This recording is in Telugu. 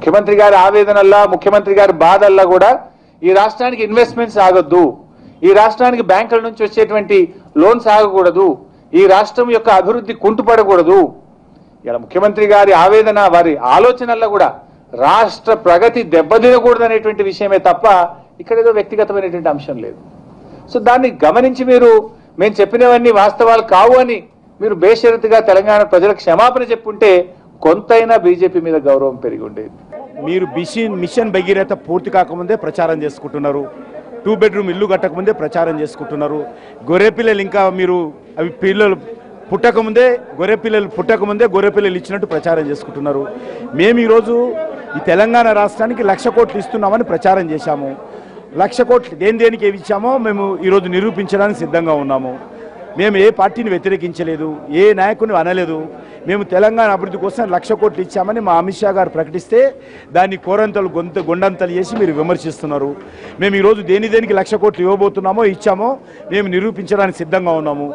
ముఖ్యమంత్రి గారి ఆవేదనల్లా ముఖ్యమంత్రి గారి బాధల్లా కూడా ఈ రాష్ట్రానికి ఇన్వెస్ట్మెంట్స్ ఆగొద్దు, ఈ రాష్ట్రానికి బ్యాంకుల నుంచి వచ్చేటువంటి లోన్స్ ఆగకూడదు, ఈ రాష్ట్రం యొక్క అభివృద్ధి కుంటుపడకూడదు. ఇలా ముఖ్యమంత్రి గారి ఆవేదన వారి ఆలోచనల్లో కూడా రాష్ట్ర ప్రగతి దెబ్బతినకూడదు అనేటువంటి విషయమే తప్ప ఇక్కడ ఏదో వ్యక్తిగతమైనటువంటి అంశం లేదు. సో దాన్ని గమనించి మేము చెప్పినవన్నీ వాస్తవాలు కావు అని మీరు బేషరతుగా తెలంగాణ ప్రజలకు క్షమాపణ చెప్పుంటే కొంతైనా బీజేపీ మీద గౌరవం పెరిగి ఉండేది. మీరు మిషన్ భగీరథ పూర్తి కాకముందే ప్రచారం చేసుకుంటున్నారు, 2 బెడ్రూమ్ ఇల్లు కట్టకముందే ప్రచారం చేసుకుంటున్నారు. గొర్రెపిల్లలు ఇంకా మీరు అవి పిల్లలు పుట్టకముందే గొర్రెపిల్లలు ఇచ్చినట్టు ప్రచారం చేసుకుంటున్నారు. మేము ఈరోజు ఈ తెలంగాణ రాష్ట్రానికి 1,00,000 కోట్లు ఇస్తున్నామని ప్రచారం చేశాము. 1,00,000 కోట్లు దేనికి ఏమి ఇచ్చామో మేము ఈరోజు నిరూపించడానికి సిద్ధంగా ఉన్నాము. మేము ఏ పార్టీని వ్యతిరేకించలేదు, ఏ నాయకుని అనలేదు. మేము తెలంగాణ అభివృద్ధి కోసం 1,00,000 కోట్లు ఇచ్చామని మా అమిత్ షా గారు ప్రకటిస్తే దాన్ని కోరంతలు గొండంతలు చేసి మీరు విమర్శిస్తున్నారు. మేము ఈరోజు దేనికి 1,00,000 కోట్లు ఇవ్వబోతున్నామో ఇచ్చామో మేము నిరూపించడానికి సిద్ధంగా ఉన్నాము.